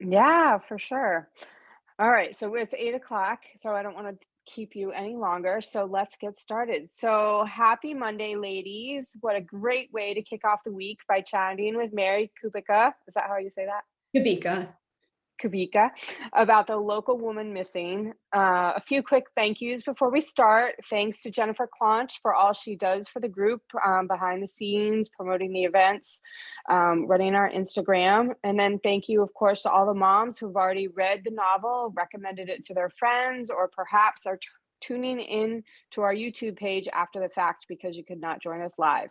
Yeah, for sure. All right, so it's 8 o'clock, so I don't want to keep you any longer. So let's get started. So happy Monday, ladies. What a great way to kick off the week by chatting with Mary Kubica. Is that how you say that? Kubica. Kubica, about the local woman missing. A few quick thank yous before we start. Thanks to Jennifer Claunch for all she does for the group, behind the scenes, promoting the events, running our Instagram. And then thank you, of course, to all the moms who've already read the novel, recommended it to their friends, or perhaps are tuning in to our YouTube page after the fact because you could not join us live.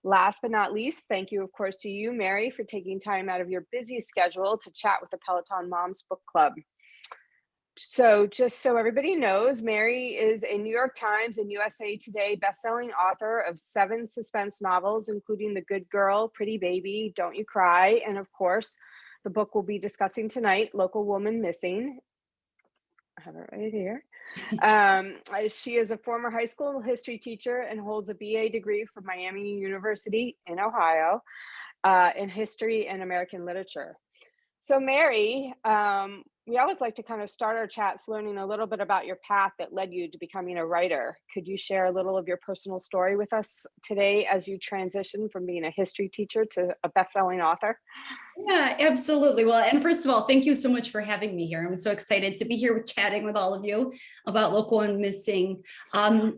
Last but not least, thank you, of course, to you, Mary, for taking time out of your busy schedule to chat with the Peloton Moms Book Club. So, just so everybody knows, Mary is a New York Times and USA Today bestselling author of 7 suspense novels, including The Good Girl, Pretty Baby, Don't You Cry, and of course, the book we'll be discussing tonight, Local Woman Missing. I have it right here. She is a former high school history teacher and holds a BA degree from Miami University in Ohio, in history and American literature. So, Mary, we always like to kind of start our chats learning a little bit about your path that led you to becoming a writer. Could you share a little of your personal story with us today as you transition from being a history teacher to a best-selling author? Yeah, absolutely. Well, and first of all, thank you so much for having me here. I'm so excited to be here chatting with all of you about local and missing.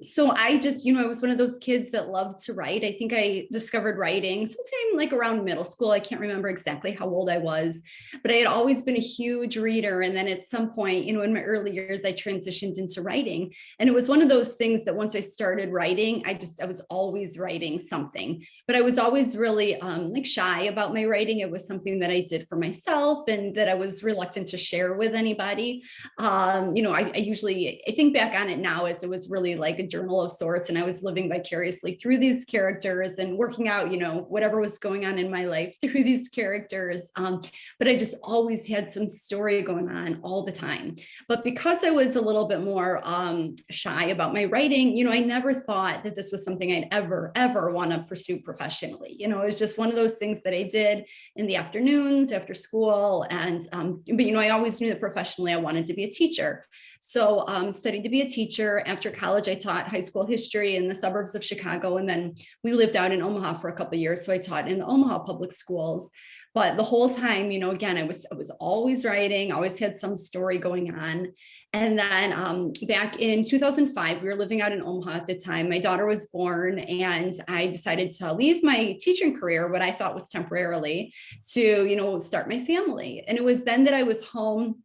So I just, I was one of those kids that loved to write. I think I discovered writing sometime like around middle school. I can't remember exactly how old I was, but I had always been a huge reader. And then at some point, in my early years, I transitioned into writing. And it was one of those things that once I started writing, I was always writing something, but I was always really like shy about my writing. It was something that I did for myself and that I was reluctant to share with anybody. I think back on it now as it was really like a journal of sorts, and I was living vicariously through these characters and working out, whatever was going on in my life through these characters. But I just always had some story going on all the time. But because I was a little bit more shy about my writing, I never thought that this was something I'd ever want to pursue professionally. It was just one of those things that I did in the afternoons after school. And, but I always knew that professionally I wanted to be a teacher. So studied to be a teacher. After college, I taught high school history in the suburbs of Chicago. And then we lived out in Omaha for a couple of years. So I taught in the Omaha public schools. But the whole time, again, I was always writing, always had some story going on. And then back in 2005, we were living out in Omaha at the time. My daughter was born, and I decided to leave my teaching career, what I thought was temporarily, to, start my family. And it was then that I was home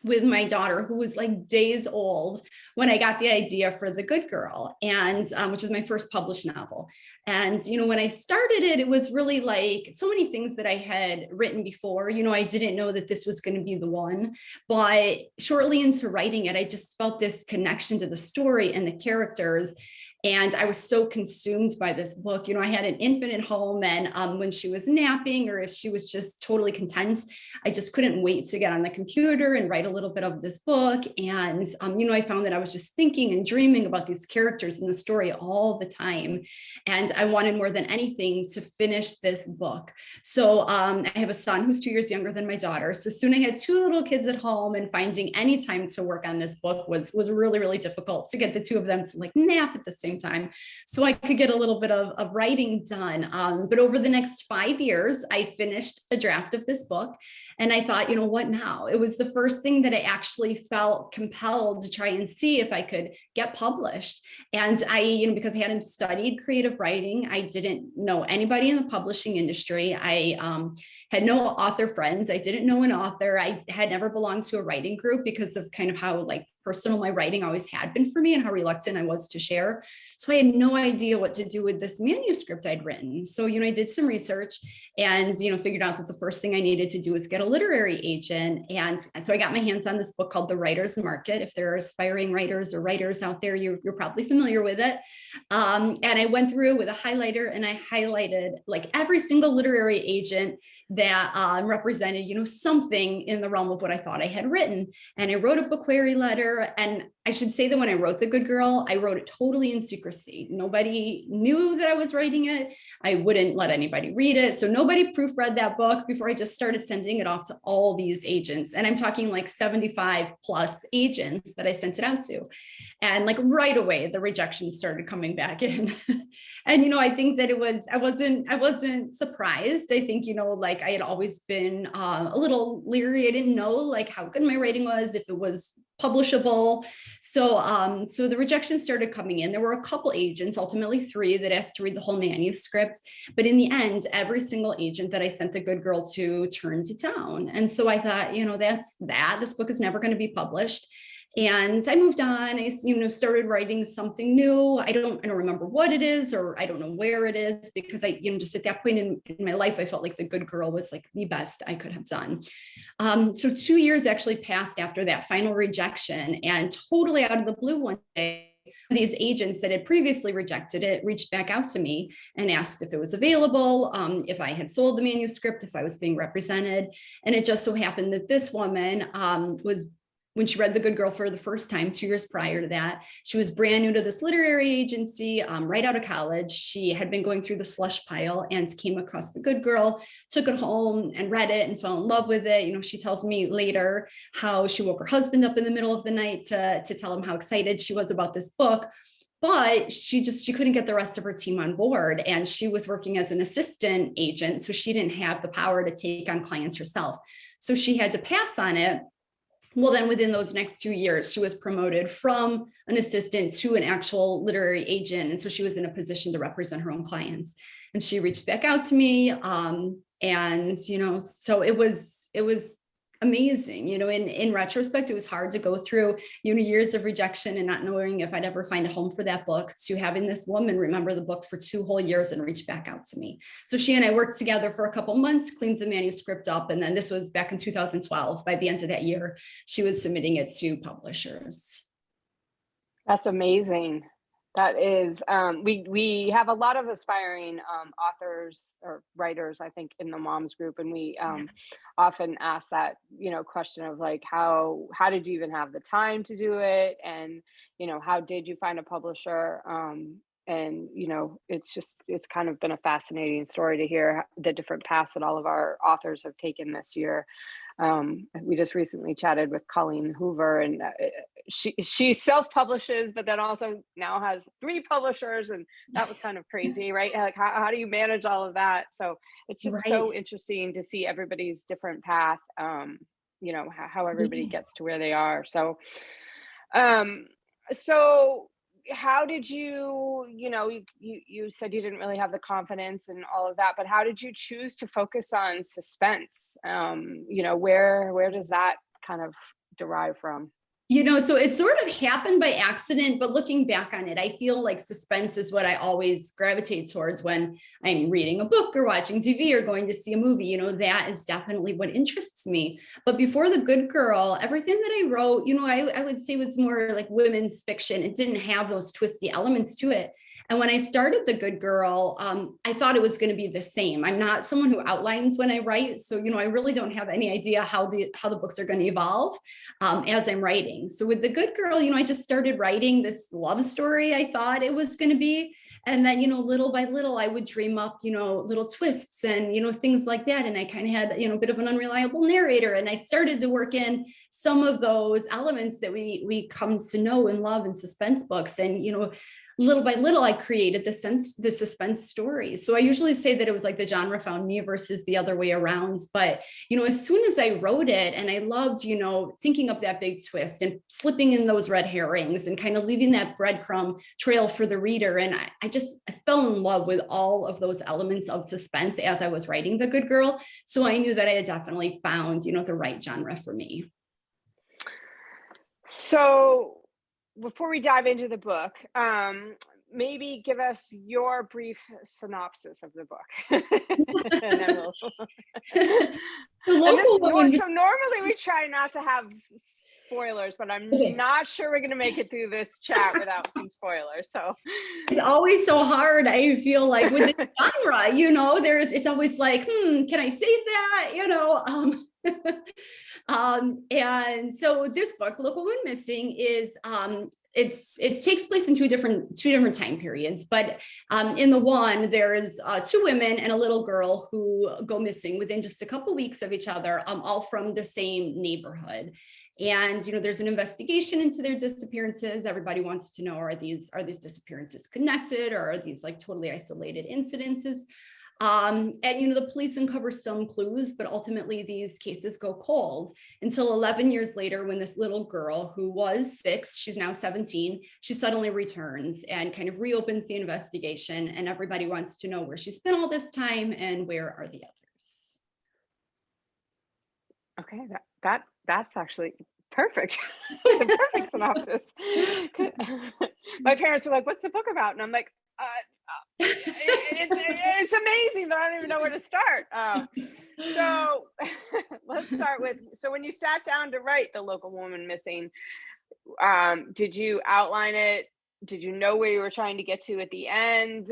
with my daughter, who was like days old when I got the idea for The Good Girl, and which is my first published novel. And when I started it, it was really like so many things that I had written before. I didn't know that this was going to be the one, but shortly into writing it, I just felt this connection to the story and the characters. And I was so consumed by this book. I had an infant at home, and when she was napping or if she was just totally content, I just couldn't wait to get on the computer and write a little bit of this book. And, I found that I was just thinking and dreaming about these characters and the story all the time. And I wanted more than anything to finish this book. So I have a son who's 2 years younger than my daughter. So soon I had 2 little kids at home, and finding any time to work on this book was really, really difficult to get the 2 of them to like nap at the same time. So I could get a little bit of writing done. But over the next 5 years, I finished a draft of this book. And I thought, what now? It was the first thing that I actually felt compelled to try and see if I could get published. And I, because I hadn't studied creative writing, I didn't know anybody in the publishing industry. I had no author friends. I didn't know an author. I had never belonged to a writing group because of kind of how like personal my writing always had been for me and how reluctant I was to share. So I had no idea what to do with this manuscript I'd written. So, I did some research and, figured out that the first thing I needed to do was get a literary agent. And so I got my hands on this book called The Writer's Market. If there are aspiring writers or writers out there, you're probably familiar with it. And I went through with a highlighter and I highlighted like every single literary agent that represented, something in the realm of what I thought I had written. And I wrote a book query letter. publisher. And I should say that when I wrote The Good Girl, I wrote it totally in secrecy. Nobody knew that I was writing it. I wouldn't let anybody read it. So nobody proofread that book before I just started sending it off to all these agents. And I'm talking like 75 plus agents that I sent it out to. And like right away, the rejections started coming back in. And, you know, I think that I wasn't surprised. I think, you know, like I had always been a little leery. I didn't know like how good my writing was, if it was publishable. So the rejections started coming in. There were a couple agents, ultimately 3, that asked to read the whole manuscript. But in the end, every single agent that I sent The Good Girl to turned it down. And so I thought, you know, this book is never going to be published. And I moved on. I, you know, started writing something new. I don't remember what it is, or I don't know where it is, because I, you know, just at that point in my life, I felt like The Good Girl was like the best I could have done. So 2 years actually passed after that final rejection, and totally out of the blue one day, these agents that had previously rejected it reached back out to me and asked if it was available, if I had sold the manuscript, if I was being represented. And it just so happened that this woman was, when she read The Good Girl for the first time 2 years prior to that, she was brand new to this literary agency, right out of college. She had been going through the slush pile and came across The Good Girl, took it home and read it and fell in love with it. You know, she tells me later how she woke her husband up in the middle of the night to tell him how excited she was about this book. But she couldn't get the rest of her team on board. And she was working as an assistant agent, so she didn't have the power to take on clients herself. So she had to pass on it. Well, then within those next 2 years, she was promoted from an assistant to an actual literary agent. And so she was in a position to represent her own clients. And she reached back out to me. And, you know, so it was amazing. You know, in retrospect, it was hard to go through, you know, years of rejection and not knowing if I'd ever find a home for that book, to having this woman remember the book for 2 whole years and reach back out to me. So she and I worked together for a couple months, cleaned the manuscript up. And then this was back in 2012. By the end of that year, she was submitting it to publishers. That's amazing. That is, we have a lot of aspiring authors or writers, I think, in the moms group, and we often ask that, you know, question of like, how did you even have the time to do it, and you know, how did you find a publisher? And you know, it's kind of been a fascinating story to hear the different paths that all of our authors have taken this year. We just recently chatted with Colleen Hoover, and she self-publishes, but then also now has 3 publishers, and that was kind of crazy, right? Like how do you manage all of that? So it's just so interesting to see everybody's different path, you know, how everybody gets to where they are. So so how did you, you know, you said you didn't really have the confidence and all of that, but how did you choose to focus on suspense? You know, where does that kind of derive from? You know, so it sort of happened by accident, but looking back on it, I feel like suspense is what I always gravitate towards when I'm reading a book or watching TV or going to see a movie. You know, that is definitely what interests me. But before The Good Girl, everything that I wrote, you know, I would say was more like women's fiction. It didn't have those twisty elements to it. And when I started The Good Girl, I thought it was going to be the same. I'm not someone who outlines when I write. So, you know, I really don't have any idea how the books are going to evolve as I'm writing. So with The Good Girl, you know, I just started writing this love story I thought it was going to be. And then, you know, little by little, I would dream up, you know, little twists and, you know, things like that. And I kind of had, you know, a bit of an unreliable narrator. And I started to work in some of those elements that we come to know and love in suspense books. And, you know, little by little, I created the suspense story. So I usually say that it was like the genre found me versus the other way around. But, you know, as soon as I wrote it, and I loved, you know, thinking up that big twist and slipping in those red herrings and kind of leaving that breadcrumb trail for the reader. And I fell in love with all of those elements of suspense as I was writing The Good Girl. So I knew that I had definitely found, you know, the right genre for me. So before we dive into the book, maybe give us your brief synopsis of the book. And then we'll... So normally we try not to have spoilers, but I'm Okay. not sure we're going to make it through this chat without some spoilers. So It's always so hard. I feel like with the genre, it's always like, can I say that? And so this book, Local Women Missing, is it takes place in two different time periods, but in the one there's two women and a little girl who go missing within just a couple weeks of each other, all from the same neighborhood. And there's an investigation into their disappearances. Everybody wants to know, are these disappearances connected, or are these like totally isolated incidences? And the police uncover some clues, but ultimately these cases go cold until 11 years later, when this little girl, who was 6, she's now 17, she suddenly returns and kind of reopens the investigation, and everybody wants to know where she's been all this time and where are the others. Okay, that's actually perfect. It's a perfect synopsis. My parents were like, "What's the book about?" And I'm like, it's amazing, but I don't even know where to start. So let's start with, so when you sat down to write The Local Woman Missing, did you outline it? Did you know where you were trying to get to at the end?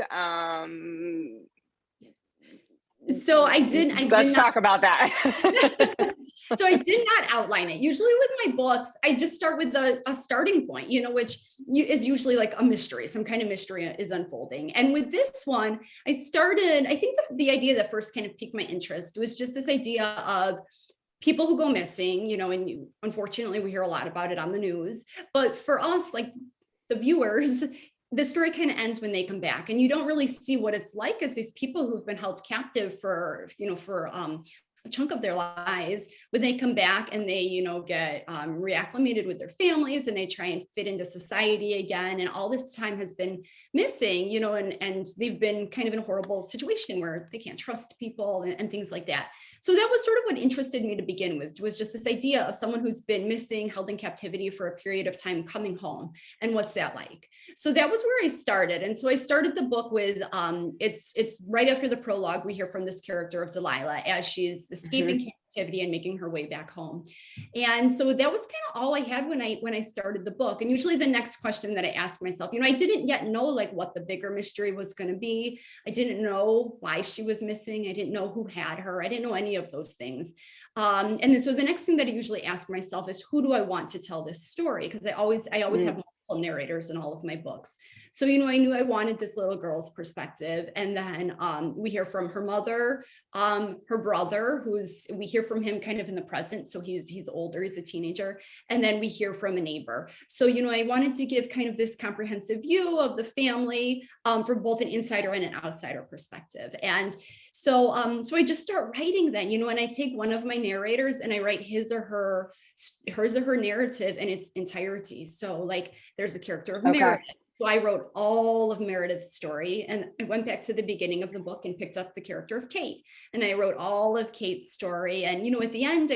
So I did Let's not talk about that. So I did not outline it. Usually with my books, I just start with a starting point, which is usually like a mystery. Some kind of mystery is unfolding. And with this one, I think the idea that first kind of piqued my interest was just this idea of people who go missing, and unfortunately we hear a lot about it on the news. But for us, like the viewers, the story kind of ends when they come back, and you don't really see what it's like as these people who've been held captive for a chunk of their lives, when they come back and they get reacclimated with their families, and they try and fit into society again, and all this time has been missing, and they've been kind of in a horrible situation where they can't trust people and things like that. So that was sort of what interested me to begin with, was just this idea of someone who's been missing, held in captivity for a period of time, coming home, and what's that like. So that was where I started. And so I started the book with it's right after the prologue, we hear from this character of Delilah as she's escaping captivity and making her way back home. And so that was kind of all I had when I started the book. And usually the next question that I asked myself, I didn't yet know like what the bigger mystery was going to be. I didn't know why she was missing. I didn't know who had her. I didn't know any of those things. And then so the next thing that I usually ask myself is, who do I want to tell this story? Because I always have multiple narrators in all of my books. So, I knew I wanted this little girl's perspective. And then we hear from her mother, her brother, we hear from him kind of in the present. So he's older, he's a teenager. And then we hear from a neighbor. So, I wanted to give kind of this comprehensive view of the family from both an insider and an outsider perspective. And so I just start writing then, and I take one of my narrators and I write hers or her narrative in its entirety. So like there's a character of Meredith. So I wrote all of Meredith's story, and I went back to the beginning of the book and picked up the character of Kate, and I wrote all of Kate's story. And, at the end,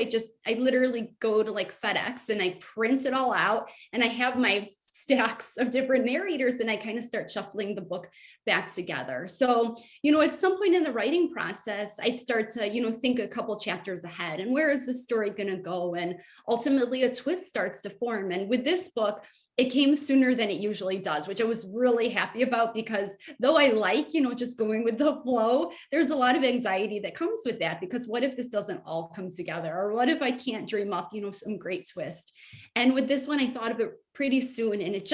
I literally go to like FedEx and I print it all out, and I have my stacks of different narrators, and I kind of start shuffling the book back together. So, at some point in the writing process, I start to, think a couple chapters ahead, and where is this story going to go? And ultimately a twist starts to form. And with this book, it came sooner than it usually does, which I was really happy about, because though I like, just going with the flow, there's a lot of anxiety that comes with that, because what if this doesn't all come together? Or what if I can't dream up, some great twist? And with this one, I thought of it pretty soon, and it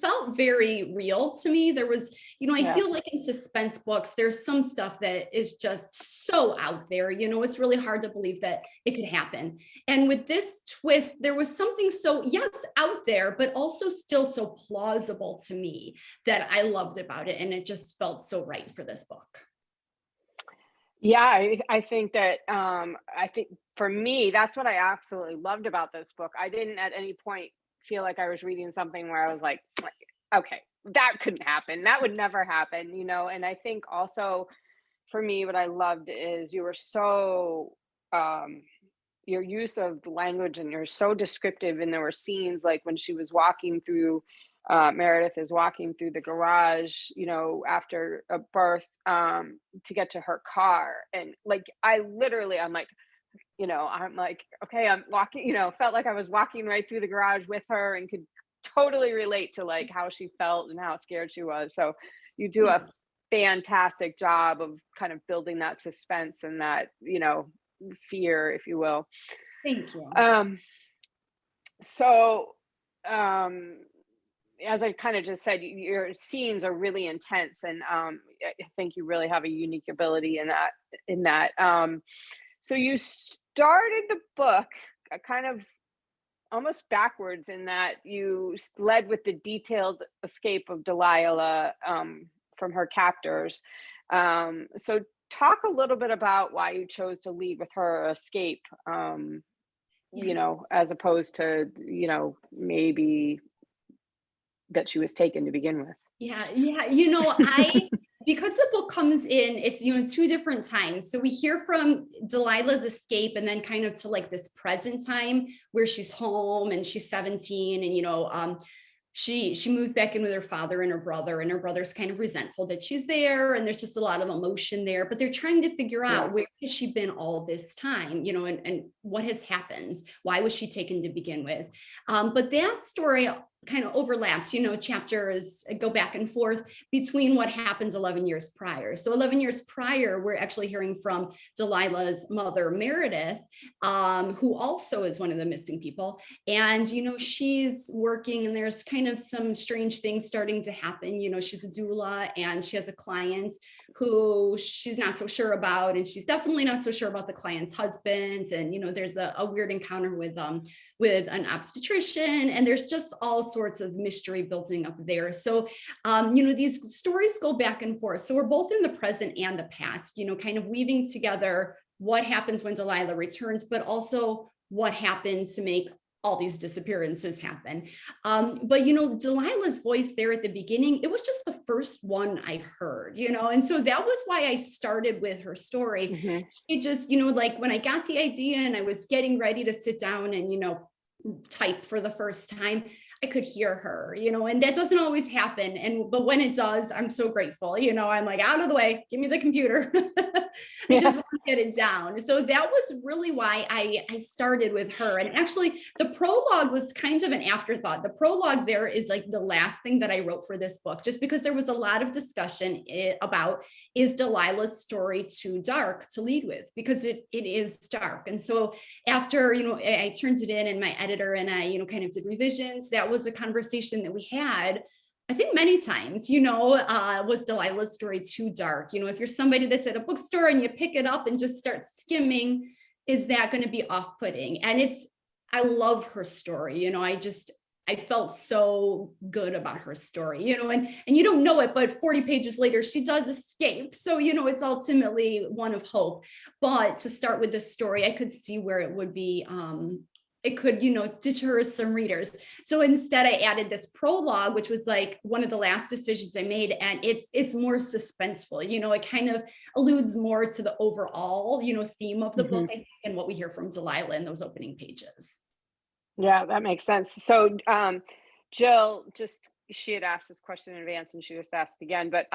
felt very real to me. There was, I feel like in suspense books, there's some stuff that is just so out there, it's really hard to believe that it could happen. And with this twist, there was something so, yes, out there, but also still so plausible to me that I loved about it. And it just felt so right for this book. Yeah, I think that I think for me, that's what I absolutely loved about this book. I didn't at any point feel like I was reading something where I was like, okay, that couldn't happen. That would never happen, And I think also for me, what I loved is you were so your use of the language, and you're so descriptive. And there were scenes like when she was walking through Meredith is walking through the garage, after a birth, to get to her car. And like, I'm like, I'm like, okay, I'm walking, felt like I was walking right through the garage with her and could totally relate to like how she felt and how scared she was. So you do a Yeah. fantastic job of kind of building that suspense and that, fear, if you will. Thank you. Um, so, um, as I kind of just said, your scenes are really intense, and I think you really have a unique ability in that. In that, so you started the book kind of almost backwards in that you led with the detailed escape of Delilah from her captors. So talk a little bit about why you chose to lead with her escape, Yeah. as opposed to, maybe that she was taken to begin with. Yeah, yeah. Because the book comes in, it's, two different times. So we hear from Delilah's escape and then kind of to like this present time where she's home and she's 17 and, she moves back in with her father and her brother's kind of resentful that she's there. And there's just a lot of emotion there, but they're trying to figure Yeah. out where has she been all this time, and what has happened? Why was she taken to begin with? But that story kind of overlaps, chapters go back and forth between what happens 11 years prior. So 11 years prior, we're actually hearing from Delilah's mother, Meredith, who also is one of the missing people. And, she's working and there's kind of some strange things starting to happen. She's a doula and she has a client who she's not so sure about. And she's definitely not so sure about the client's husband. And, there's a weird encounter with an obstetrician, and there's just all sorts of mystery building up there. So, these stories go back and forth. So we're both in the present and the past, kind of weaving together what happens when Delilah returns, but also what happens to make all these disappearances happen. But Delilah's voice there at the beginning, it was just the first one I heard, and so that was why I started with her story. Hmm. It just, like when I got the idea and I was getting ready to sit down and, type for the first time, I could hear her, and that doesn't always happen. But when it does, I'm so grateful, I'm like, out of the way, give me the computer. I just Yeah. want to get it down. So that was really why I started with her. And actually the prologue was kind of an afterthought. The prologue there is like the last thing that I wrote for this book, just because there was a lot of discussion about, is Delilah's story too dark to lead with? Because it is dark. And so after, I turned it in and my editor and I, kind of did revisions, that was a conversation that we had, I think many times, was Delilah's story too dark? If you're somebody that's at a bookstore and you pick it up and just start skimming, is that going to be off-putting? And I love her story. I felt so good about her story, and you don't know it, but 40 pages later, she does escape. So, it's ultimately one of hope. But to start with this story, I could see where it would be, it could, deter some readers. So instead I added this prologue, which was like one of the last decisions I made. And it's more suspenseful, it kind of alludes more to the overall, theme of the book, Hmm. I think, and what we hear from Delilah in those opening pages. Yeah, that makes sense. So, Jill, she had asked this question in advance and she just asked again, but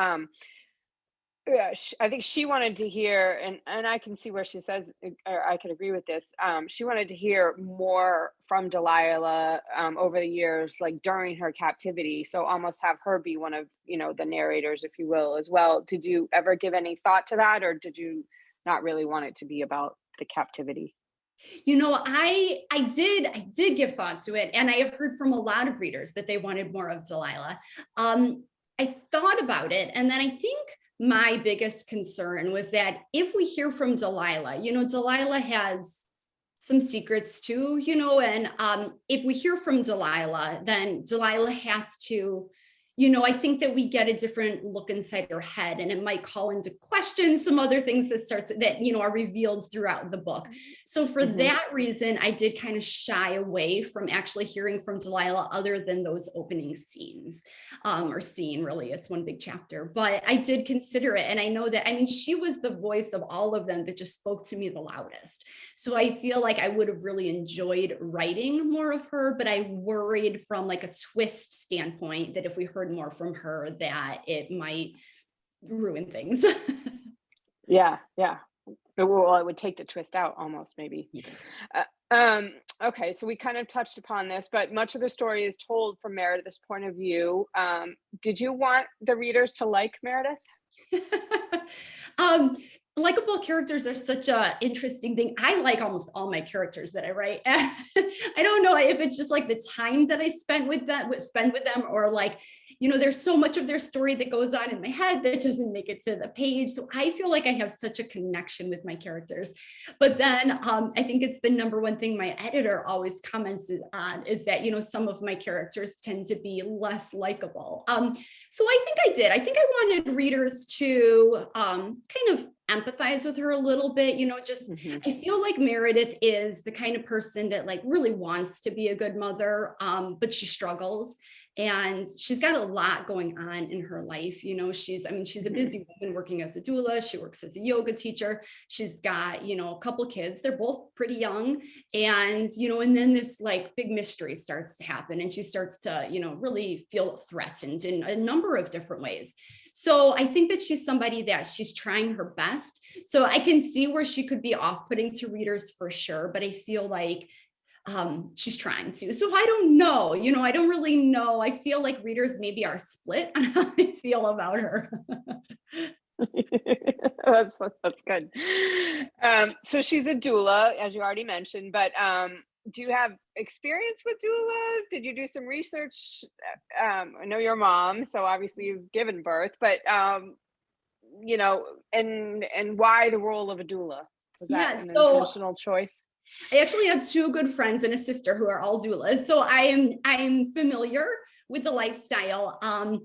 yeah, I think she wanted to hear, and I can see where she says, or I can agree with this. She wanted to hear more from Delilah over the years, like during her captivity. So almost have her be one of, the narrators, if you will, as well. Did you ever give any thought to that, or did you not really want it to be about the captivity? I did give thought to it, and I have heard from a lot of readers that they wanted more of Delilah. I thought about it, and then I think my biggest concern was that if we hear from Delilah, Delilah has some secrets too, and if we hear from Delilah, then Delilah has to, I think that we get a different look inside her head, and it might call into question some other things that are revealed throughout the book. So for Hmm. that reason, I did kind of shy away from actually hearing from Delilah other than those opening scenes, or scene, really, it's one big chapter, but I did consider it. And I know that, she was the voice of all of them that just spoke to me the loudest. So I feel like I would have really enjoyed writing more of her, but I worried from like a twist standpoint that if we heard more from her, that it might ruin things. Yeah, yeah. Well, it would take the twist out almost, maybe. Yeah. Okay, so we kind of touched upon this, but much of the story is told from Meredith's point of view. Did you want the readers to like Meredith? um, Likable characters are such a interesting thing. I like almost all my characters that I write. I don't know if it's just like the time that I spend with them, or like, there's so much of their story that goes on in my head that doesn't make it to the page. So I feel like I have such a connection with my characters. But then I think it's the number one thing my editor always comments on is that, some of my characters tend to be less likable. So I think I did. I think I wanted readers to kind of empathize with her a little bit, just I feel like Meredith is the kind of person that like really wants to be a good mother, but she struggles, and she's got a lot going on in her life. She's a busy woman working as a doula. She works as a yoga teacher. She's got, a couple kids. They're both pretty young. And, and then this like big mystery starts to happen, and she starts to, really feel threatened in a number of different ways. So I think that she's somebody that she's trying her best. So I can see where she could be off-putting to readers for sure, but I feel like she's trying to. So I don't know, I don't really know. I feel like readers maybe are split on how they feel about her. That's good. So she's a doula, as you already mentioned, but do you have experience with doulas? Did you do some research? I know your mom, so obviously you've given birth, but and why the role of a doula? Was that an intentional choice? I actually have two good friends and a sister who are all doulas, so I am familiar with the lifestyle. And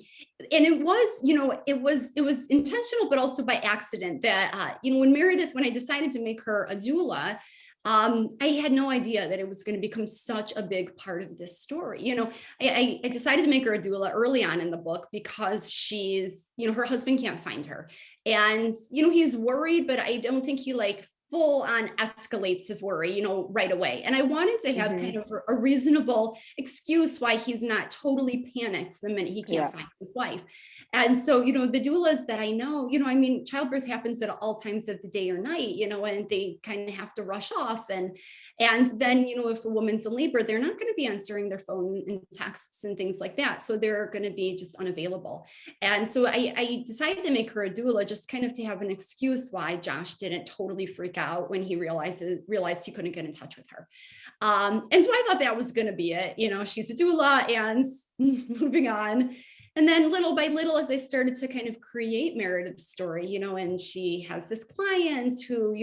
it was intentional, but also by accident that when I decided to make her a doula, I had no idea that it was going to become such a big part of this story. I decided to make her a doula early on in the book because she's, her husband can't find her, and he's worried, but I don't think he like full on escalates his worry, right away. And I wanted to have kind of a reasonable excuse why he's not totally panicked the minute he can't find his wife. And so, the doulas that I know, childbirth happens at all times of the day or night, and they kind of have to rush off. And then, if a woman's in labor, they're not going to be answering their phone and texts and things like that. So they're going to be just unavailable. And so I decided to make her a doula just kind of to have an excuse why Josh didn't totally freak out when he realized he couldn't get in touch with her. And so I thought that was going to be it. She's a doula, and moving on. And then little by little, as I started to kind of create Meredith's story, and she has this client who,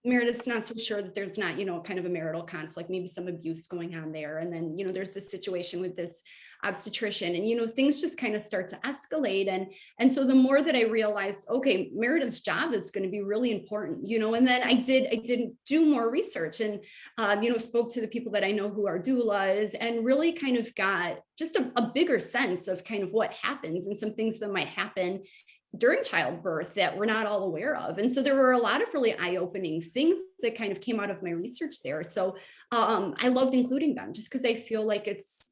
Meredith's not so sure that there's not, kind of a marital conflict, maybe some abuse going on there. And then, there's this situation with this obstetrician, and, things just kind of start to escalate. And so the more that I realized, okay, Meredith's job is going to be really important, and then I did do more research and, spoke to the people that I know who are doulas, and really kind of got just a bigger sense of kind of what happens and some things that might happen during childbirth that we're not all aware of. And so there were a lot of really eye-opening things that kind of came out of my research there. So I loved including them just because I feel like it's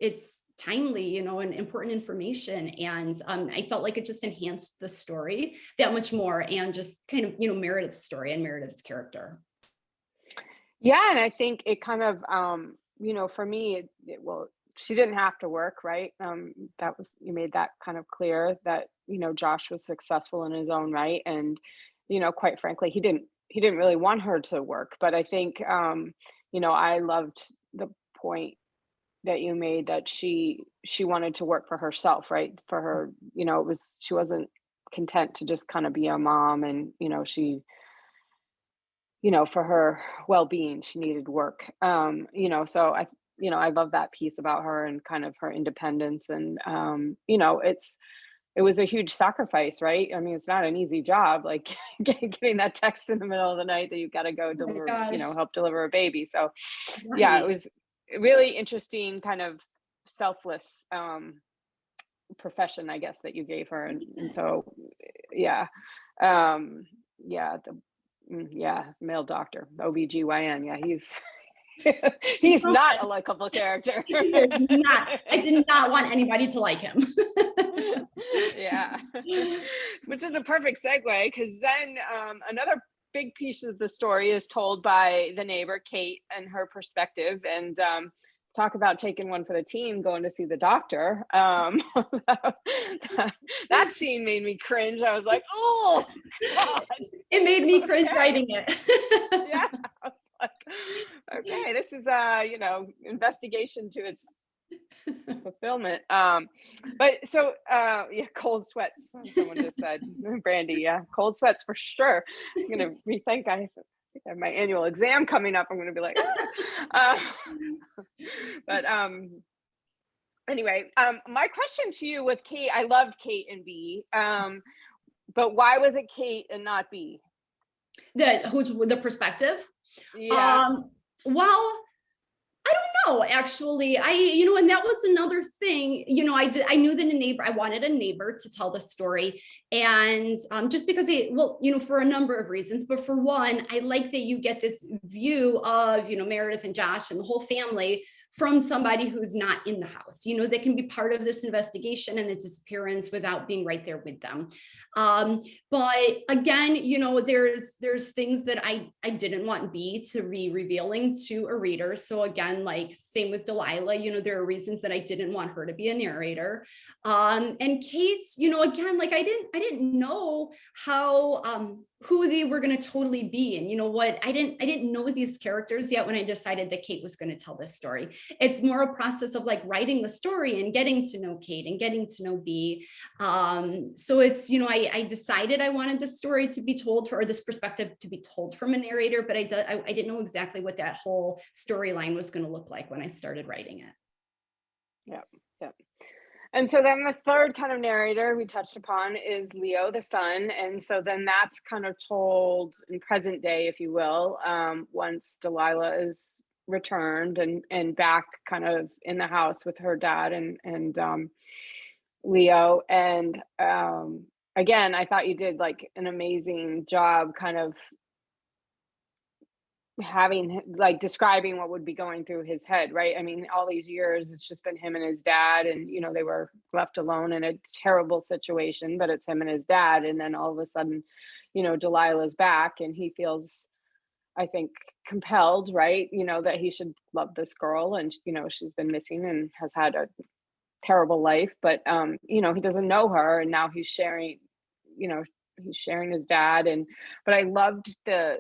timely, and important information. And I felt like it just enhanced the story that much more, and just kind of, Meredith's story and Meredith's character. Yeah. And I think it kind of, for me, she didn't have to work, right? You made that kind of clear that, Josh was successful in his own right. And, quite frankly, he didn't really want her to work. But I think, I loved the point that you made that she wanted to work for herself, right? For her, she wasn't content to just kind of be a mom, and, she, for her well-being, she needed work. So I love that piece about her and kind of her independence. And, it was a huge sacrifice, right? I mean, it's not an easy job, like getting that text in the middle of the night that you've got to go deliver, help deliver a baby. So yeah, it was really interesting kind of selfless profession, I guess, that you gave her. And so, yeah. Male doctor, OBGYN. Yeah, he's not a likable character. He is not. I did not want anybody to like him. Yeah, which is a perfect segue, because then another big piece of the story is told by the neighbor, Kate, and her perspective. And talk about taking one for the team, going to see the doctor. That scene made me cringe. I was like, oh, God. It made me cringe Okay. writing it. Yeah. I was like, okay, this is investigation to its fulfillment. But so yeah, cold sweats. Someone just said, Brandy, yeah, cold sweats for sure. I'm gonna rethink. I think I have my annual exam coming up. I'm gonna be like, but anyway, my question to you with Kate, I loved Kate and B. But why was it Kate and not B? Who's the perspective? Yeah. Well, I don't know, actually. And that was another thing, I knew that I wanted a neighbor to tell the story. And just because for a number of reasons, but for one, I like that you get this view of, Meredith and Josh and the whole family from somebody who's not in the house, that can be part of this investigation and the disappearance without being right there with them. But again, there's things that I didn't want B to be revealing to a reader. So again, like same with Delilah, there are reasons that I didn't want her to be a narrator. And Kate's, again, like I didn't know how who they were going to totally be. And what, I didn't know these characters yet when I decided that Kate was going to tell this story. It's more a process of like writing the story and getting to know Kate and getting to know B. So it's, I decided I wanted the story to be told or this perspective to be told from a narrator, but I didn't know exactly what that whole storyline was going to look like when I started writing it. Yeah. Yeah. And so then the third kind of narrator we touched upon is Leo, the son. And so then that's kind of told in present day, if you will, once Delilah is returned and back kind of in the house with her dad and Leo. And again, I thought you did like an amazing job kind of having like describing what would be going through his head, right? I mean, all these years it's just been him and his dad, and they were left alone in a terrible situation, but it's him and his dad. And then all of a sudden, Delilah's back and he feels, I think, compelled, right? That he should love this girl, and she's been missing and has had a terrible life, but he doesn't know her, and now he's sharing, he's sharing his dad. But I loved the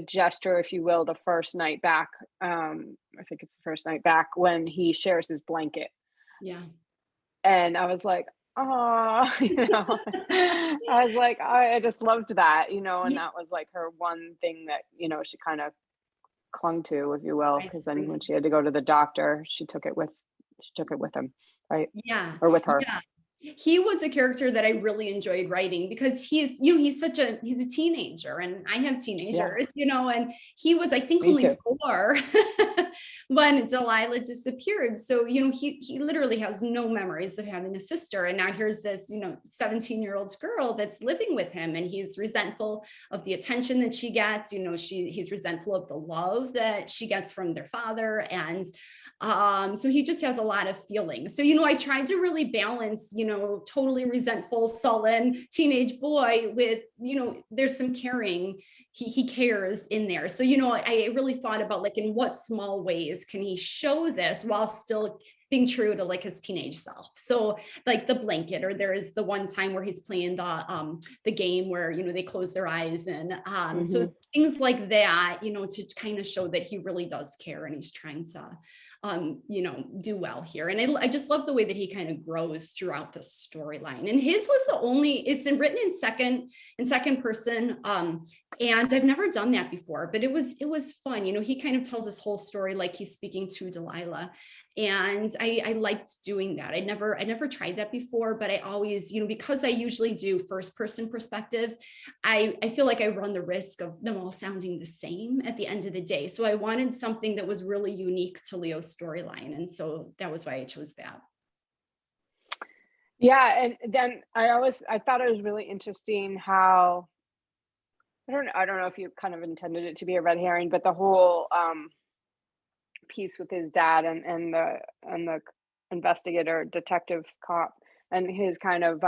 gesture, if you will, the first night back. I think it's the first night back when he shares his blanket. Yeah. And I was like, oh, I was like, I just loved that, and that was like her one thing that, she kind of clung to, if you will, because then when she had to go to the doctor, she took it with him, right? Yeah. Or with her. Yeah. He was a character that I really enjoyed writing because he's a teenager, and I have teenagers, and he was, I think, only 4 when Delilah disappeared. So, he literally has no memories of having a sister. And now here's this, 17-year-old girl that's living with him, and he's resentful of the attention that she gets. He's resentful of the love that she gets from their father. And so he just has a lot of feelings. So, I tried to really balance, totally resentful, sullen teenage boy with, there's some caring, he cares in there. So, I really thought about like, in what small ways can he show this while still being true to like his teenage self. So like the blanket, or there is the one time where he's playing the game where, they close their eyes, and so things like that, to kind of show that he really does care and he's trying to do well here. And I just love the way that he kind of grows throughout the storyline. And his was it's written in second person. And I've never done that before, but it was fun. He kind of tells this whole story like he's speaking to Delilah. And I liked doing that. I never tried that before, but I always, because I usually do first person perspectives, I feel like I run the risk of them all sounding the same at the end of the day. So I wanted something that was really unique to Leo's storyline. And so that was why I chose that. Yeah. And then I thought it was really interesting how, I don't know if you kind of intended it to be a red herring, but the whole piece with his dad and the investigator, detective cop, and his kind of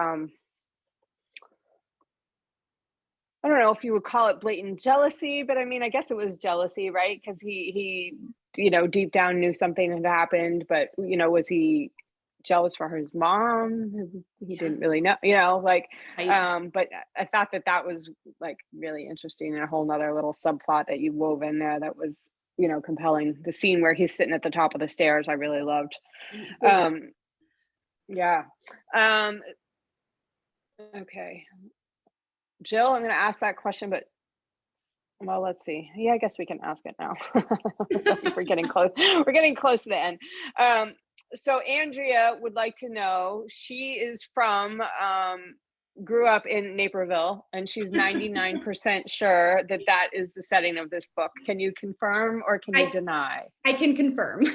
I don't know if you would call it blatant jealousy, but I mean, I guess it was jealousy, right? Because he, deep down knew something had happened, but was he jealous for his mom? He Yeah. didn't really know, like, I but I thought that was like really interesting and a whole nother little subplot that you wove in there that was, compelling. The scene where he's sitting at the top of the stairs, I really loved. Thank Um, yeah. Um, okay. Jill, I'm going to ask that question, but well, let's see. Yeah, I guess we can ask it now. We're getting close. We're getting close to the end. So Andrea would like to know, she is from grew up in Naperville, and she's 99% sure that that is the setting of this book. Can you confirm or can you I deny? I can confirm.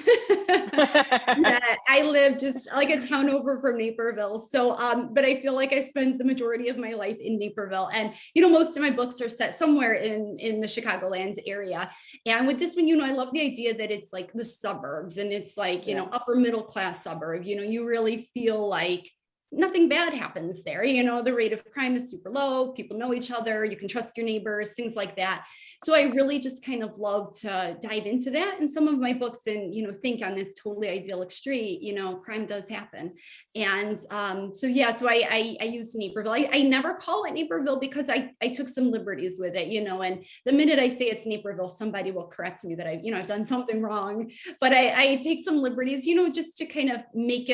Yeah, I live just like a town over from Naperville. So, but I feel like I spent the majority of my life in Naperville, and most of my books are set somewhere in the Chicagoland area. And with this one, I love the idea that it's like the suburbs, and it's like Yeah. upper middle class suburb. You really feel like nothing bad happens there. The rate of crime is super low. People know each other. You can trust your neighbors, things like that. So I really just kind of love to dive into that in some of my books and, think on this totally idyllic street, crime does happen. And so I use Naperville. I never call it Naperville because I took some liberties with it, and the minute I say it's Naperville, somebody will correct me that I've done something wrong, but I take some liberties, just to kind of make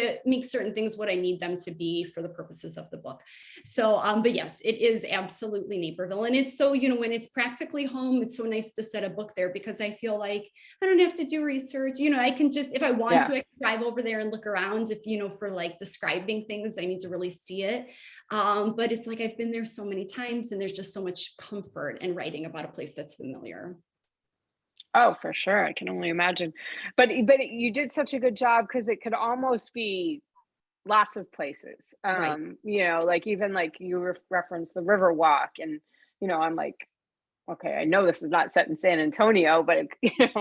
certain things what I need them to be for the purposes of the book. So, but yes, it is absolutely Naperville. And it's so, when it's practically home, it's so nice to set a book there because I feel like I don't have to do research. I can just, if I want to, I can drive over there and look around. If, for like describing things, I need to really see it. But it's like, I've been there so many times and there's just so much comfort in writing about a place that's familiar. Oh, for sure. I can only imagine. But you did such a good job because it could almost be lots of places. Right. Like even like you referenced the river walk, and I'm like, okay, I know this is not set in San Antonio, but I'm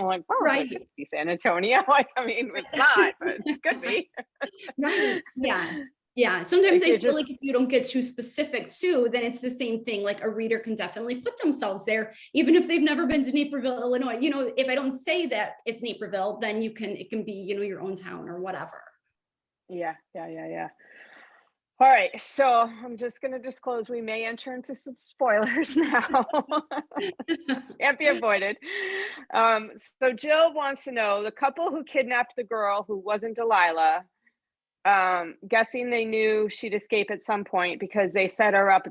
like, well, it Right. could be San Antonio. Like, I mean, it's not, but it could be. Right. Yeah. Yeah. Sometimes Like I it feel just, like if you don't get too specific too, then it's the same thing. Like a reader can definitely put themselves there, even if they've never been to Naperville, Illinois. If I don't say that it's Naperville, then it can be, your own town or whatever. yeah. All right, so I'm just going to disclose we may enter into some spoilers now. Can't be avoided. So Jill wants to know, the couple who kidnapped the girl who wasn't Delilah, guessing they knew she'd escape at some point because they set her up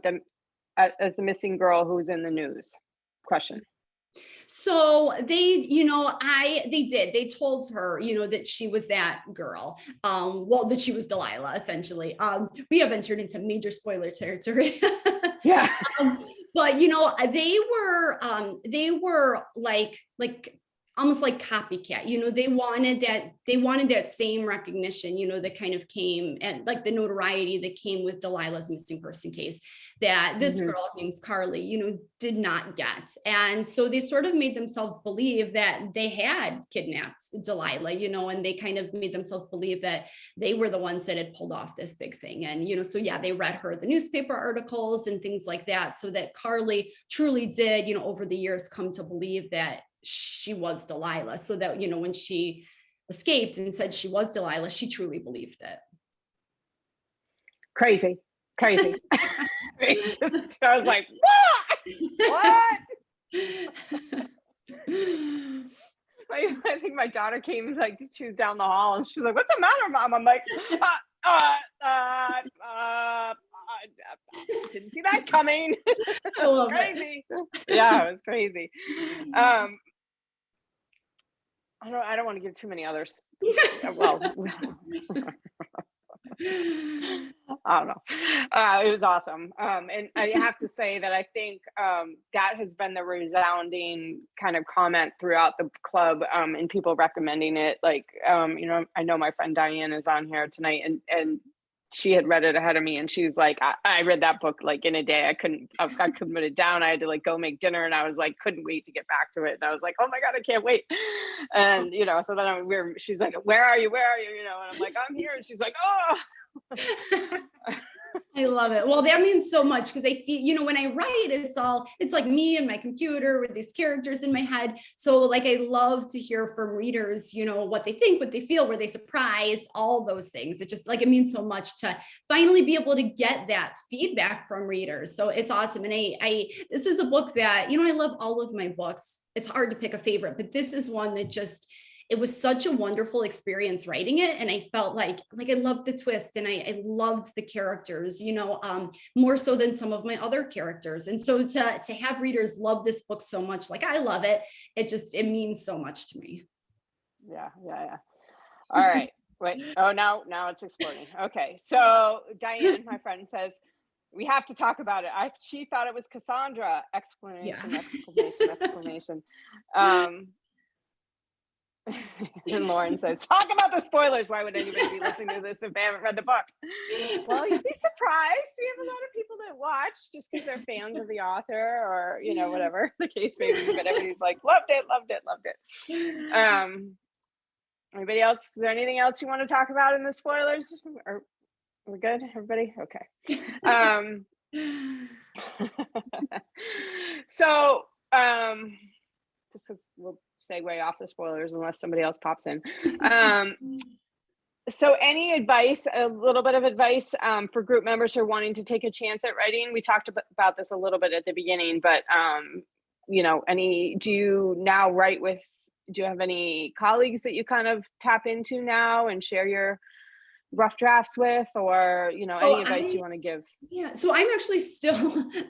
as the missing girl who's in the news. Question. So they, they told her, that she was that girl. That she was Delilah, essentially. We have entered into major spoiler territory. Yeah. But they were like almost like copycat. They wanted that same recognition, that kind of came, and like the notoriety that came with Delilah's missing person case that this girl named Carli, did not get. And so they sort of made themselves believe that they had kidnapped Delilah, and they kind of made themselves believe that they were the ones that had pulled off this big thing. And, so yeah, they read her the newspaper articles and things like that. So that Carli truly did, over the years come to believe that she was Delilah. So that, when she escaped and said she was Delilah, she truly believed it. Crazy. I was like, what? I think my daughter came, like, she was down the hall and she's like, what's the matter, Mom? I'm like, didn't see that coming. I love crazy. Yeah, it was crazy. I don't want to give too many others. Well, I don't know. It was awesome. And I have to say that I think that has been the resounding kind of comment throughout the club, and people recommending it. Like, I know my friend Diane is on here tonight, and she had read it ahead of me, and she's like, I read that book like in a day. I couldn't put it down. I had to like go make dinner, and I was like, couldn't wait to get back to it. And I was like, oh my God, I can't wait. And so then she's like, where are you? And I'm like, I'm here. And she's like, oh. I love it. Well, that means so much because I feel, when I write, it's like me and my computer with these characters in my head. So like, I love to hear from readers, what they think, what they feel, were they surprised, all those things. It just like, it means so much to finally be able to get that feedback from readers. So it's awesome. And this is a book that, I love all of my books. It's hard to pick a favorite, but this is one that it was such a wonderful experience writing it. And I felt like I loved the twist and I loved the characters, more so than some of my other characters. And so to have readers love this book so much, like I love it, it means so much to me. Yeah. All right. Wait. Oh, now it's exploding. Okay. So Diane, my friend, says, we have to talk about it. She thought it was Cassandra! Exclamation, exclamation. And Lauren says, talk about the spoilers. Why would anybody be listening to this if they haven't read the book? Well, you'd be surprised. We have a lot of people that watch just because they're fans of the author or, whatever the case may be, but everybody's like, loved it. Anybody else? Is there anything else you want to talk about in the spoilers? Or we're good, everybody? Okay. So, this is, we'll segue off the spoilers unless somebody else pops in. So any advice, a little bit of advice for group members who are wanting to take a chance at writing? We talked about this a little bit at the beginning, but do you have any colleagues that you kind of tap into now and share your rough drafts with, or any advice you want to give? Yeah, so I'm actually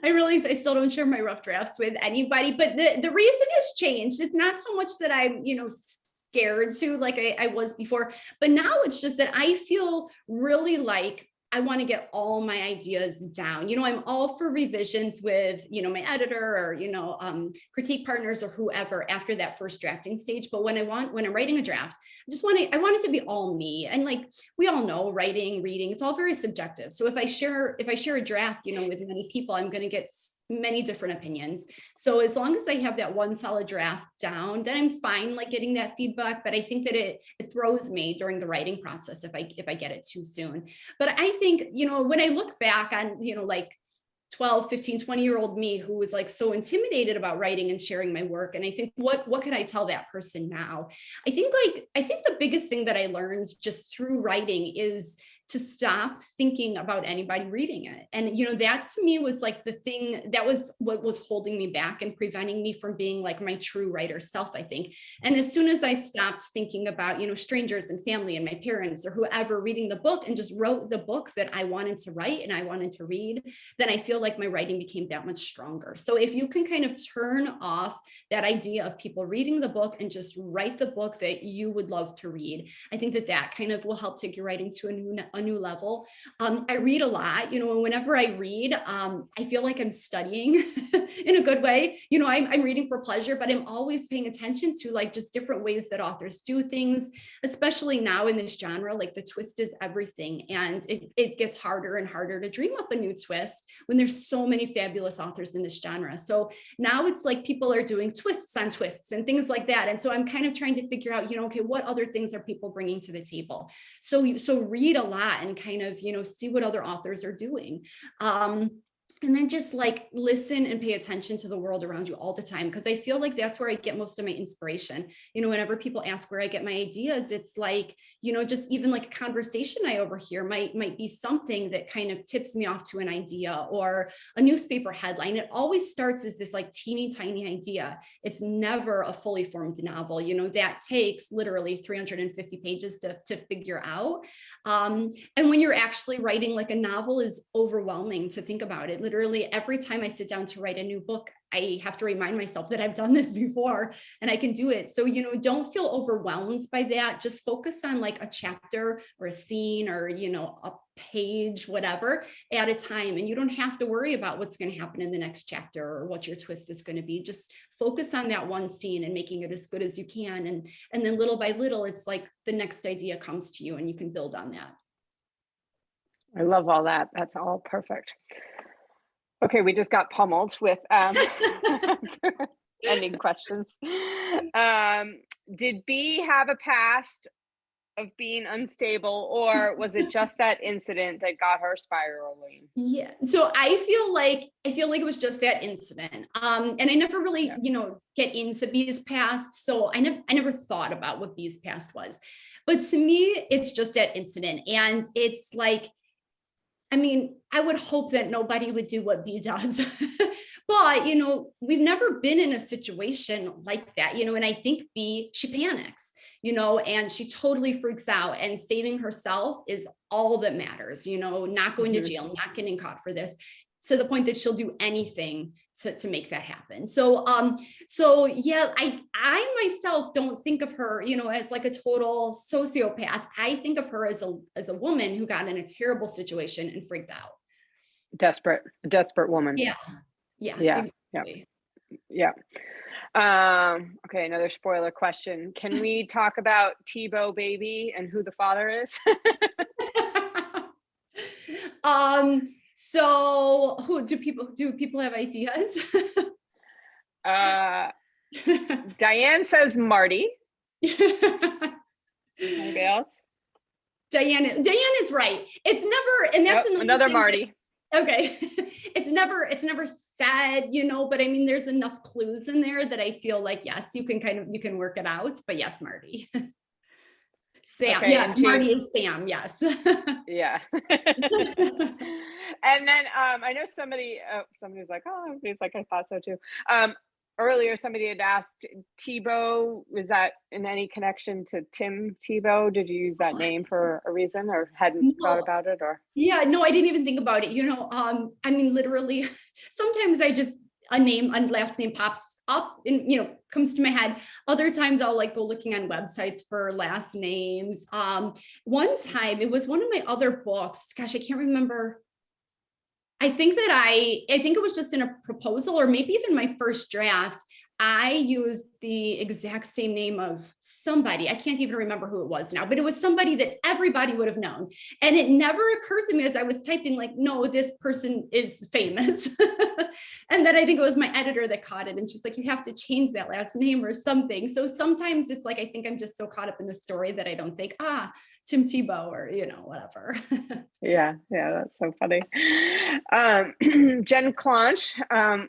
I realize I still don't share my rough drafts with anybody, but the reason has changed. It's not so much that I'm scared to like I was before, but now it's just that I feel really like I want to get all my ideas down. I'm all for revisions with, my editor or, critique partners or whoever after that first drafting stage. But when I'm writing a draft, I want it to be all me. And like, we all know writing, reading, it's all very subjective. So if I share a draft, with many people, I'm going to get many different opinions. So as long as I have that one solid draft down, then I'm fine like getting that feedback. But I think that it throws me during the writing process if I get it too soon. But I think, when I look back on, like 12, 15, 20-year-old me who was like so intimidated about writing and sharing my work. And I think, what could I tell that person now? I think the biggest thing that I learned just through writing is to stop thinking about anybody reading it. And, that to me was like the thing that was what was holding me back and preventing me from being like my true writer self, I think. And as soon as I stopped thinking about, strangers and family and my parents or whoever reading the book and just wrote the book that I wanted to write and I wanted to read, then I feel like my writing became that much stronger. So if you can kind of turn off that idea of people reading the book and just write the book that you would love to read, I think that kind of will help take your writing to a new level. I read a lot, whenever I read, I feel like I'm studying in a good way. I'm reading for pleasure, but I'm always paying attention to like just different ways that authors do things, especially now in this genre. Like the twist is everything. And it gets harder and harder to dream up a new twist when there's so many fabulous authors in this genre. So now it's like people are doing twists on twists and things like that. And so I'm kind of trying to figure out, okay, what other things are people bringing to the table? So read a lot and kind of, see what other authors are doing. And then just like listen and pay attention to the world around you all the time. Because I feel like that's where I get most of my inspiration. Whenever people ask where I get my ideas, it's like, just even like a conversation I overhear might be something that kind of tips me off to an idea or a newspaper headline. It always starts as this like teeny tiny idea. It's never a fully formed novel, that takes literally 350 pages to figure out. And when you're actually writing like a novel is overwhelming to think about it. Literally every time I sit down to write a new book, I have to remind myself that I've done this before and I can do it. So, don't feel overwhelmed by that. Just focus on like a chapter or a scene or, a page, whatever at a time. And you don't have to worry about what's going to happen in the next chapter or what your twist is going to be. Just focus on that one scene and making it as good as you can. And then little by little, it's like the next idea comes to you and you can build on that. I love all that. That's all perfect. Okay, we just got pummeled with ending questions. Did B have a past of being unstable, or was it just that incident that got her spiraling? Yeah. So I feel like it was just that incident. And I never really, Yeah. get into Sevilles Past. So I never thought about what Sevilles Past was. But to me, it's just that incident. And it's like, I mean, I would hope that nobody would do what B does. But, we've never been in a situation like that, and I think B, she panics, and she totally freaks out, and saving herself is all that matters, not going to jail, not getting caught for this, to the point that she'll do anything to make that happen. So yeah, I myself don't think of her, as like a total sociopath. I think of her as a woman who got in a terrible situation and freaked out. Desperate woman. Yeah. Yeah. Yeah. Exactly. Yeah. Okay, another spoiler question. Can we talk about Tebow baby and who the father is? So who do people have ideas? Diane says Marty. Anybody else? Diane is right. It's never, and that's another Marty. Okay. It's never said, but I mean, there's enough clues in there that I feel like, yes, you can work it out, but yes, Marty. Sam. Okay, yes. Marty is Sam. Yes. Yeah. And then, I know somebody was like, oh, he's like, I thought so too. Earlier, somebody had asked, Tebow, was that in any connection to Tim Tebow? Did you use that name for a reason, or hadn't thought about it? Or yeah, no, I didn't even think about it. I mean, literally, sometimes a last name pops up and comes to my head. Other times I'll like go looking on websites for last names. One time it was one of my other books. Gosh, I can't remember. I think it was just in a proposal, or maybe even my first draft, I used the exact same name of somebody. I can't even remember who it was now, but it was somebody that everybody would have known. And it never occurred to me as I was typing, like, no, this person is famous. And then I think it was my editor that caught it. And she's like, you have to change that last name or something. So sometimes it's like, I think I'm just so caught up in the story that I don't think, Tim Tebow or, whatever. Yeah, that's so funny. Jen Clonch,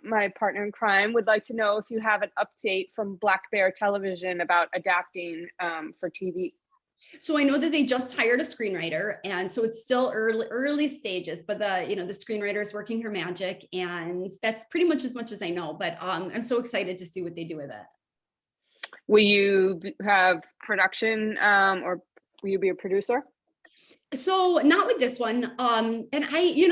my partner in crime, would like to know if you have an update from Black Bear Television about adapting for TV. So I know that they just hired a screenwriter, and so it's still early stages, but the screenwriter is working her magic, and that's pretty much as I know, but I'm so excited to see what they do with it. Will you have production, or will you be a producer? So not with this one. And I don't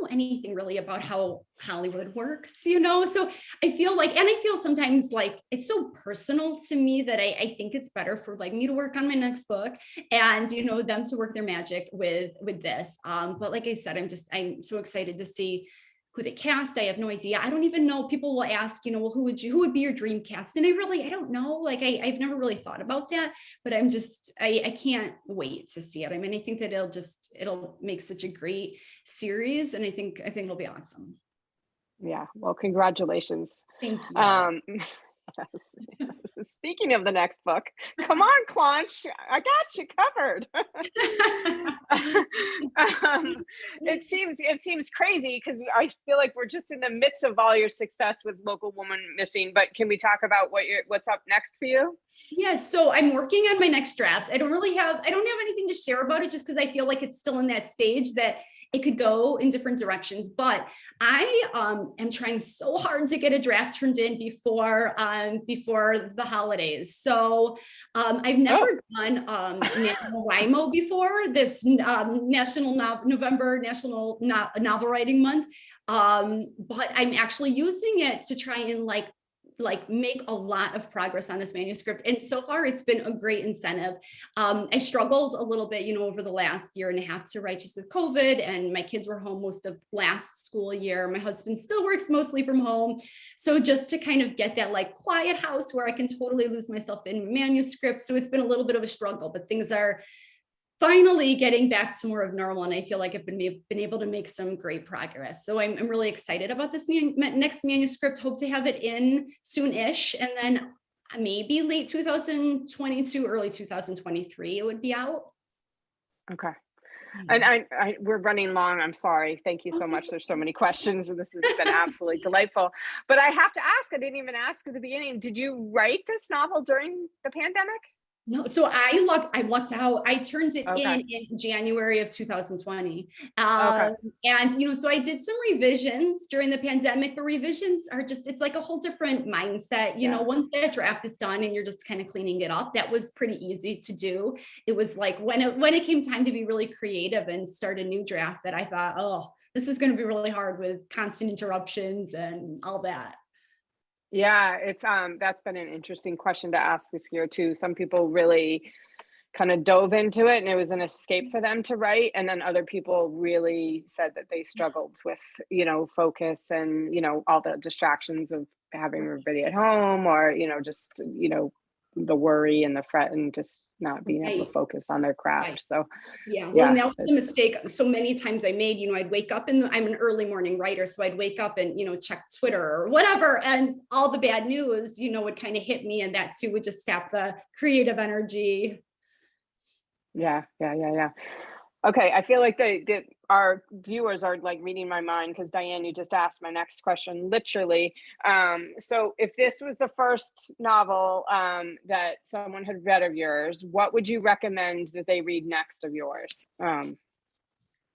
know anything really about how Hollywood works, so I feel sometimes like it's so personal to me that I think it's better for like me to work on my next book and, them to work their magic with this. But like I said, I'm so excited to see who they cast. I have no idea. I don't even know. People will ask, well, who would be your dream cast? And I don't know. Like I've never really thought about that, but I can't wait to see it. I mean, I think that it'll make such a great series, and I think it'll be awesome. Yeah. Well, congratulations. Thank you. Yes. Speaking of the next book, come on, Clonch, I got you covered. It seems crazy because I feel like we're just in the midst of all your success with Local Woman Missing. But can we talk about what's up next for you? Yes, so I'm working on my next draft. I don't have anything to share about it, just because I feel like it's still in that stage that it could go in different directions, but I am trying so hard to get a draft turned in before the holidays. So I've never done NaNoWriMo before, this November National Novel Writing Month, but I'm actually using it to try and like make a lot of progress on this manuscript. And so far it's been a great incentive. I struggled a little bit, over the last year and a half to write, just with COVID, and my kids were home most of last school year. My husband still works mostly from home. So just to kind of get that like quiet house where I can totally lose myself in manuscript. So it's been a little bit of a struggle, but things are finally getting back to more of normal. And I feel like I've been able to make some great progress. So I'm really excited about this next manuscript. Hope to have it in soon-ish. And then maybe late 2022, early 2023, it would be out. Okay. And we're running long. I'm sorry. Thank you so Okay. much. There's so many questions, and this has been absolutely delightful. But I have to ask, I didn't even ask at the beginning, did you write this novel during the pandemic? No, so I lucked out. I turned it Okay. in January of 2020. Okay. And so I did some revisions during the pandemic, but revisions are just, it's like a whole different mindset. Yeah. Once that draft is done and you're just kind of cleaning it up, that was pretty easy to do. It was like when it came time to be really creative and start a new draft that I thought, oh, this is going to be really hard with constant interruptions and all that. Yeah, it's that's been an interesting question to ask this year too. Some people really kind of dove into it and it was an escape for them to write, and then other people really said that they struggled with, focus and, all the distractions of having everybody at home, or, just, the worry and the fret and just not being able to Right. focus on their Right. craft. So, Yeah, well, and yeah, that was the it's mistake so many times I made. I'd wake up and I'm an early morning writer, so I'd wake up and check Twitter or whatever, and all the bad news would kind of hit me, and that too would just sap the creative energy. yeah, yeah, yeah, yeah. Okay, I feel like our viewers are like reading my mind because Diane, you just asked my next question, literally. So, if this was the first novel that someone had read of yours, what would you recommend that they read next of yours?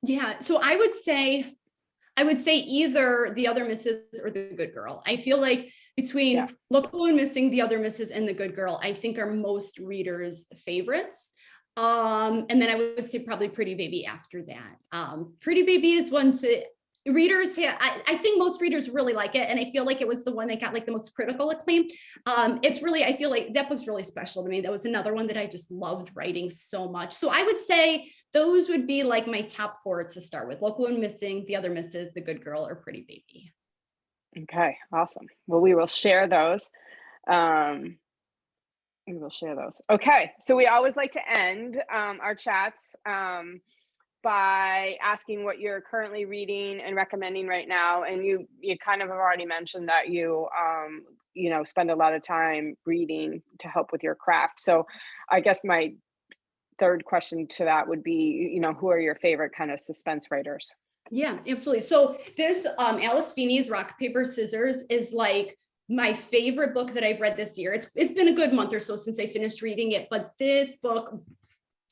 Yeah, so I would say either The Other Misses or The Good Girl. I feel like Yeah, between Local and Missing, The Other Misses, and The Good Girl, I think are most readers' favorites. And then I would say probably Pretty Baby after that. Pretty Baby is one to readers. Yeah, I think most readers really like it, and I feel like it was the one that got like the most critical acclaim. It's really, I feel like that book's really special to me. That was another one that I just loved writing so much. So I would say those would be like my top four to start with: Local and Missing, The Other Misses, The Good Girl, or Pretty Baby. okay, awesome. Well, we will share those. Um, we will share those. Okay, so we always like to end our chats by asking what you're currently reading and recommending right now. And you kind of have already mentioned that you spend a lot of time reading to help with your craft. So I guess my third question to that would be, who are your favorite kind of suspense writers? Yeah, absolutely. So this Alice Feeney's Rock, Paper, Scissors is like my favorite book that I've read this year. It's been a good month or so since I finished reading it, but this book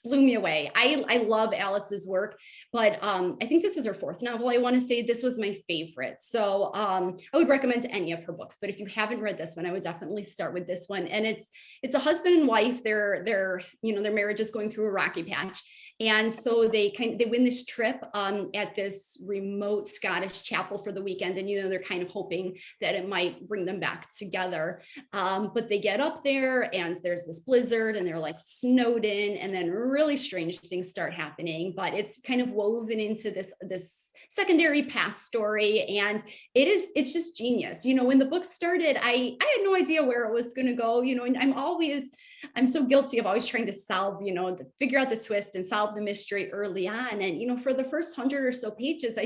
blew me away. I love Alice's work, but I think this is her fourth novel. I want to say this was my favorite. So I would recommend any of her books, but if you haven't read this one, I would definitely start with this one. And it's a husband and wife. Their marriage is going through a rocky patch. And so they win this trip at this remote Scottish chapel for the weekend. And, they're kind of hoping that it might bring them back together. But they get up there and there's this blizzard and they're like snowed in, and then really strange things start happening. But it's kind of woven into this secondary past story, and it's just genius. When the book started, I had no idea where it was going to go, and I'm so guilty of always trying to solve, figure out the twist and solve the mystery early on. And for the first 100 or so pages,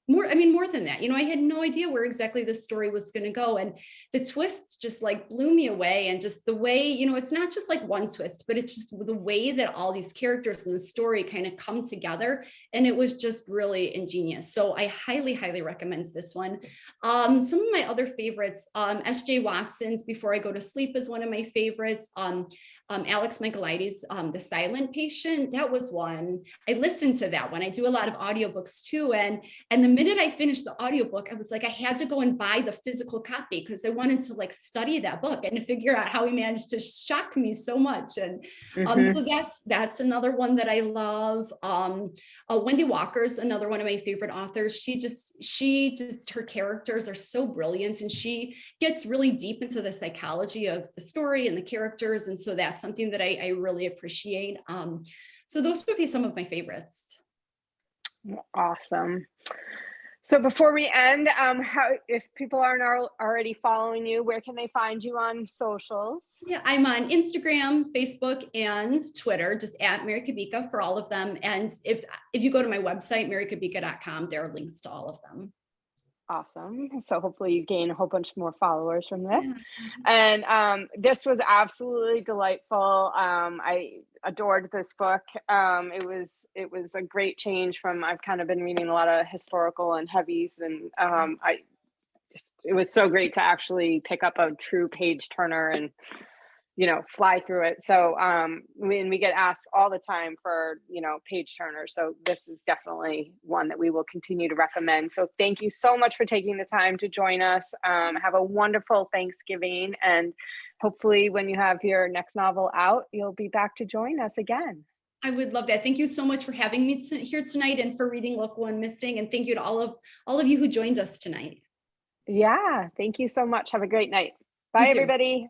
more than that, I had no idea where exactly the story was going to go. And the twist just like blew me away. And just the way, it's not just like one twist, but it's just the way that all these characters in the story kind of come together. And it was just really ingenious. So I highly, highly recommend this one. Some of my other favorites, S.J. Watson's Before I Go to Sleep is one of my favorites. Alex Michaelides, The Silent Patient, that was one. I listened to that one. I do a lot of audiobooks too. And the minute I finished the audiobook, I was like, I had to go and buy the physical copy because I wanted to like study that book and to figure out how he managed to shock me so much. And Mm-hmm. so that's another one that I love. Wendy Walker's another one of my favorite authors. She just her characters are so brilliant, and she gets really deep into the psychology of the story and the characters. And so that's something that I really appreciate. So those would be some of my favorites. Awesome. So before we end, if people aren't already following you, where can they find you on socials? Yeah, I'm on Instagram, Facebook, and Twitter, just at Mary Kubica for all of them. And if you go to my website, marykubica.com, there are links to all of them. Awesome. So hopefully you gain a whole bunch more followers from this. Yeah. And this was absolutely delightful. I adored this book. It was a great change from I've kind of been reading a lot of historical and heavies, and it was so great to actually pick up a true page turner and fly through it. So we get asked all the time for page turners, so this is definitely one that we will continue to recommend. So thank you so much for taking the time to join us. Have a wonderful Thanksgiving, and hopefully when you have your next novel out, you'll be back to join us again. I would love that. Thank you so much for having me here tonight and for reading Local and Missing. And thank you to all of you who joined us tonight. Yeah, thank you so much. Have a great night. You Bye too. everybody.